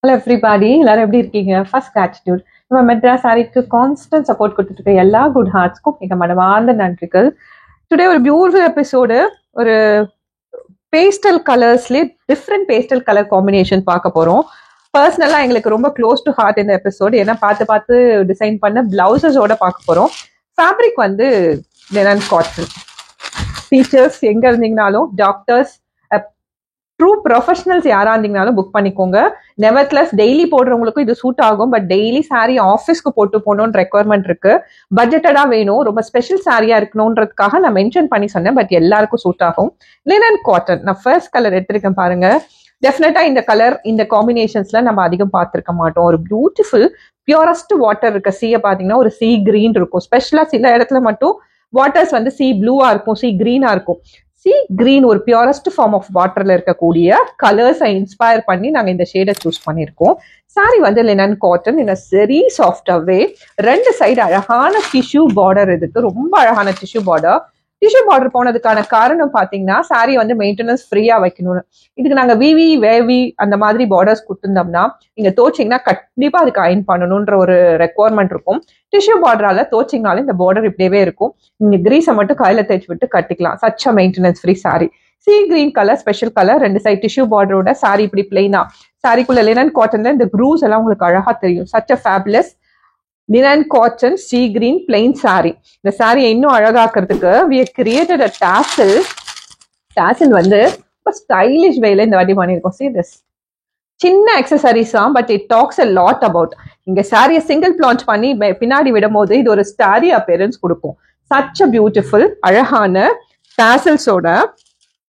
Hello everybody, எல்லாரும் எப்படி இருக்கீங்க? First gratitude. நம்ம மெட்ராஸ் சாரிக்கு கான்ஸ்டன்ட் சப்போர்ட் கொடுத்துட்டு இருக்க எல்லா குட் ஹார்ட்ஸ்க்கும் எங்க மனமார்ந்த நன்றிகள். டுடே ஒரு பியூட்டிஃபுல் எபிசோடு. ஒரு பேஸ்டல் கலர்ஸ்லேயே டிஃப்ரெண்ட் பேஸ்டல் கலர் காம்பினேஷன் பார்க்க போறோம். பர்சனலா எங்களுக்கு ரொம்ப க்ளோஸ் டு ஹார்ட் இந்த எபிசோடு. ஏன்னா பார்த்து பார்த்து டிசைன் பண்ண பிளவுசஸோட பார்க்க போறோம். ஃபேப்ரிக் வந்து லினன் காட்டன். டீச்சர்ஸ் எங்க இருந்தீங்கனாலும், டாக்டர்ஸ், ட்ரூ ப்ரொஃபஷனல்ஸ் யாரா இருந்தீங்கனாலும் புக் பண்ணிக்கோங்க. நெவர்த்லெஸ் டெய்லி போடுறவங்களுக்கும் இது சூட் ஆகும். பட் டெய்லி சாரி ஆஃபீஸ்க்கு போட்டு போகணும்னு ரெக்குவயர்மெண்ட் இருக்கு. பட்ஜெட்டடா வேணும், ரொம்ப ஸ்பெஷல் சாரியா இருக்கணும்ன்றதுக்காக நான் மென்ஷன் பண்ணி சொன்னேன். பட் எல்லாருக்கும் சூட் ஆகும். Linen cotton. நான் ஃபர்ஸ்ட் கலர் எடுத்திருக்கேன் பாருங்க. டெஃபினட்டா இந்த கலர், இந்த காம்பினேஷன்ஸ்ல நம்ம அதிகம் பார்த்திருக்க மாட்டோம். ஒரு பியூட்டிஃபுல் பியூரஸ்ட் வாட்டர் இருக்க சீயை பாத்தீங்கன்னா ஒரு சீ கிரீன் இருக்கும். ஸ்பெஷலா சில இடத்துல மட்டும் வாட்டர்ஸ் வந்து சீ ப்ளூவா இருக்கும், சீ கிரீனா இருக்கும். சீ கிரீன் ஒரு பியூரஸ்ட் ஃபார்ம் ஆஃப் வாட்டர்ல இருக்கக்கூடிய கலர்ஸை இன்ஸ்பயர் பண்ணி நாங்கள் இந்த ஷேடை சூஸ் பண்ணியிருக்கோம். சாரி வந்து linen cotton in a very soft way. ரெண்டு சைடு அழகான டிஷ்யூ பார்டர். இதுக்கு ரொம்ப அழகான டிஷ்யூ பார்டர். டிஷ்யூ பார்டர் போனதுக்கான காரணம் பார்த்தீங்கன்னா சாரி வந்து மெயின்டெனன்ஸ் ஃப்ரீயா வைக்கணும்னு. இதுக்கு நாங்கள் விவி வேவி அந்த மாதிரி பார்டர்ஸ் கொடுத்துருந்தோம்னா நீங்க தோச்சிங்கன்னா கண்டிப்பா அதுக்கு அயன் பண்ணணும்ன்ற ஒரு ரெக்குவயர்மெண்ட் இருக்கும். டிஷ்யூ பார்டரால தோச்சிங்கனாலும் இந்த பார்டர் இப்படியே இருக்கும். நீங்க கிரீஸை மட்டும் கையில தேய்ச்சி விட்டு கட்டிக்கலாம். Such a maintenance free sari. Sea green colour, special colour, ரெண்டு சைட் டிஷ்யூ பார்டரோட சாரி இப்படி பிளைனா. சாரிக்குள்ள லினன் காட்டன்ல இந்த க்ரூஸ் எல்லாம் உங்களுக்கு அழகா தெரியும். Such a fabulous linen cotton sea green plain sari. இந்த சாரியை இன்னும் அழகாக்குறதுக்கு we have created a tassel. tassel வந்து ரொம்ப ஸ்டைலிஷ் வேல இந்த வாட்டி பண்ணியிருக்கோம். See this. சின்ன எக்ஸசரிஸ் தான், but it talks a lot about. இங்க சாரியை சிங்கிள் பிளான்ச் பண்ணி பின்னாடி விடும் போது இது ஒரு ஸ்டாரி அப்பியரன்ஸ் கொடுக்கும். சச் அ பியூட்டிஃபுல் அழகான டாசல்ஸோட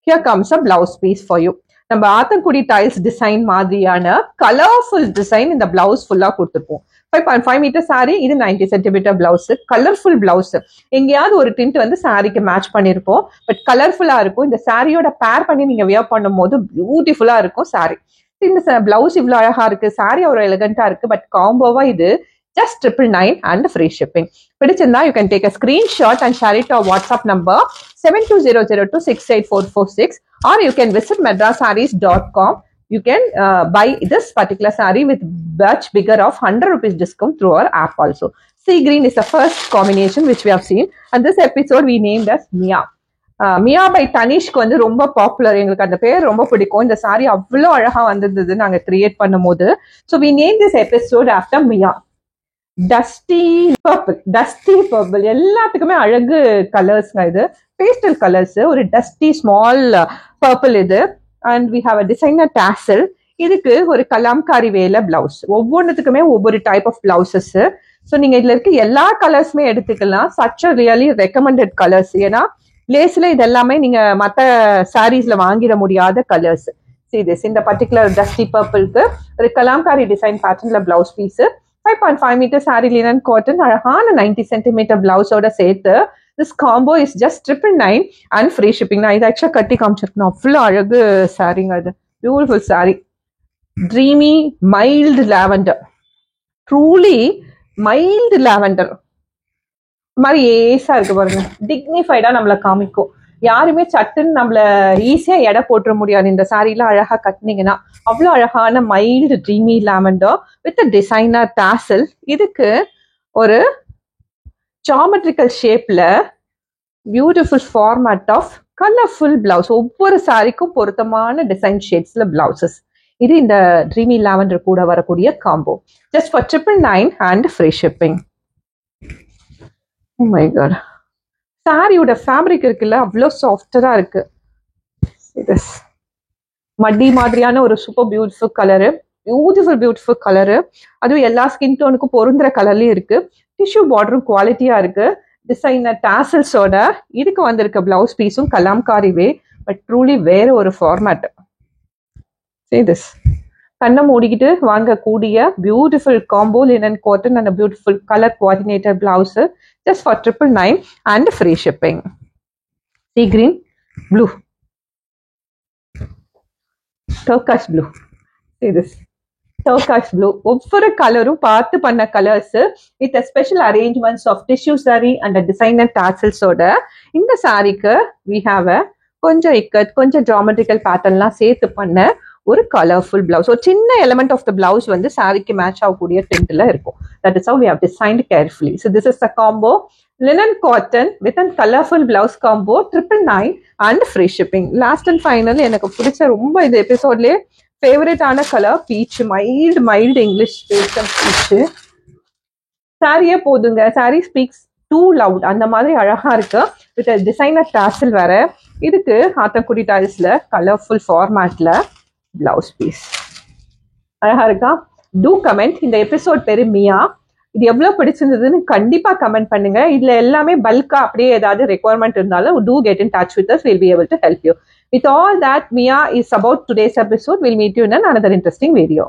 here comes a blouse piece for you. நம்ம ஆத்தங்குடி டைல்ஸ் டிசைன் மாதிரியான கலர்ஃபுல் டிசைன் இந்த பிளவுஸ் ஃபுல்லா கொடுத்துருப்போம். 5.5 மீட்டர் சாரி, இது 90 சென்டிமீட்டர் பிளவுஸ். Colourful blouse. எங்கேயாவது ஒரு டிண்ட் வந்து சாரிக்கு மேட்ச் பண்ணிருப்போம், பட் கலர்ஃபுல்லா இருக்கும். இந்த சாரியோட பேர் பண்ணி நீங்க வியர் பண்ணும் போது பியூட்டிஃபுல்லா இருக்கும் சாரி. இந்த பிளவுஸ் இவ்வளவு அழகா இருக்கு, சாரி ஒரு எலிகண்டா இருக்கு. பட் காம்போவா இது just 999 and free shipping. பிடிச்சிருந்தா you can take a screenshot and share it to our WhatsApp number 7200268446, or you can visit madrasarees.com. You can buy this particular saree with much bigger of 100 rupees discount through our app also. Sea green is the first combination which we have seen, and this episode we named as Mia. Mia by தனிஷ்க்கு வந்து ரொம்ப popular. எங்களுக்கு அந்த பேர் ரொம்ப பிடிக்கும். இந்த sorry அவ்வளோ அழகா வந்திருந்தது நாங்க கிரியேட் பண்ணும் போது. So we name this episode after Mia. Dusty purple எல்லாத்துக்குமே அழகு கலர்ஸ்ங்க. இது பேஸ்டல் கலர்ஸ், ஒரு டஸ்டி ஸ்மால் பர்பிள் இது. And we have a designer tassel. இதுக்கு ஒரு கலாம்காரி வேல பிளவுஸ். ஒவ்வொன்றுத்துக்குமே ஒவ்வொரு டைப் ஆஃப் பிளவுசஸ். ஸோ நீங்க இதுல இருக்க எல்லா கலர்ஸுமே எடுத்துக்கலாம். Such a really recommended colours. ஏன்னா லேஸ்ல இது எல்லாமே நீங்க மற்ற சாரீஸ்ல வாங்கிட முடியாத கலர்ஸ். See this. இந்த பர்டிகுலர் டஸ்டி பர்பிள்க்கு ஒரு கலாம்காரி டிசைன் பேட்டர்ன்ல blouse piece. 5.5 metre sari linen cotton அழகான 90 சென்டிமீட்டர் பிளவுஸோட சேர்த்து this combo is just 999 and free shipping. நான் இதை ஆக்சுவலா கட்டி காமிச்சிருக்கணும். அவ்வளோ அழகு சாரிங்க. அது beautiful sari. Dreamy mild lavender. Truly mild lavender மாதிரி ஏசா இருக்கு பாருங்க. டிக்னிஃபைடா நம்மள காமிக்கும். யாருமே சட்டுன்னு நம்மள ஈஸியா எடை போட்டுற முடியாது. இந்த சாரீலாம் அழகா கட்டினீங்கன்னா அவ்வளோ அழகான mild dreamy lavender with designer tassel. இதுக்கு ஒரு ஜாமெட்ரிக்கல் ஷேப்ல beautiful format of colourful blouse. ஒவ்வொரு சாரிக்கும் பொருத்தமான டிசைன் ஷேட்ஸ்ல பிளவுசஸ். இது இந்த ட்ரீமி லாவெண்டர் கூட வரக்கூடிய combo. Just for 999 and free shipping. Oh my god. சாரியோட ஃபேப்ரிக் இருக்குல்ல, அவ்வளோ சாஃப்டா இருக்கு. மட்டி மாதிரியான ஒரு super beautiful colour. Beautiful colour. அதுவும் எல்லா ஸ்கின் டோனுக்கும் பொருந்துற கலர்லயும் இருக்கு. டிஷ்யூ பார்டரும் குவாலிட்டியா இருக்கு. டிசைனர் டாசல்ஸோட இதுக்கு வந்திருக்க பிளவுஸ் பீஸும் கலாம்காரி வே, பட் ட்ரூலி வேற ஒரு ஃபார்மேட். See this. கண்ணை மூடிக்கிட்டு வாங்கக்கூடிய beautiful combo linen cotton and beautiful colour coordinator blouse. Just for 999 and free shipping. Sea green, blue, turquoise blue. See this. Turquoise blue. ஒவ்வொரு கலரும் பார்த்து பண்ண colours with special arrangements of tissue sari and designer டாசல்ஸோட இந்த சாரிக்கு we have a கொஞ்சம் இக்கட், கொஞ்சம் geometrical பேட்டர்ன்லாம் சேர்த்து பண்ண ஒரு கலர்ஃபுல் பிளவுஸ், ஒரு சின்ன எலிமெண்ட் ஆஃப் த பிளவுஸ் வந்து சாரிக்கு மேட்ச் ஆகக்கூடிய டிண்ட்ல இருக்கும். That is how we have designed carefully. So this is the combo linen cotton with a colorful blouse combo 999 and free shipping. Last and finally எனக்கு பிடிச்ச ரொம்ப இந்த எபிசோட்லயே ஃபேவரட் ஆன colour peach, mild English peach. சாரியே போதுங்க, sari speaks two loud, அந்த மாதிரி அழகா இருக்கு. வித் டிசைனர் டாசில் வேற. இதுக்கு ஆத்தக்குடி டைல்ஸ்ல கலர்ஃபுல் ஃபார்மேட்ல பிளவுஸ் பீஸ் அழகா இருக்கா? Two comment. இந்த எபிசோட் பேரு மியா. இது எவ்வளவு பிடிச்சிருந்ததுன்னு கண்டிப்பா கமெண்ட் பண்ணுங்க. இதுல எல்லாமே பல்கா அப்படியே ஏதாவது ரெக்வயர்மெண்ட் இருந்தாலும் do get in touch with us. We'll be able to help you. With all that, Mia is about today's episode. We'll meet you in another interesting video.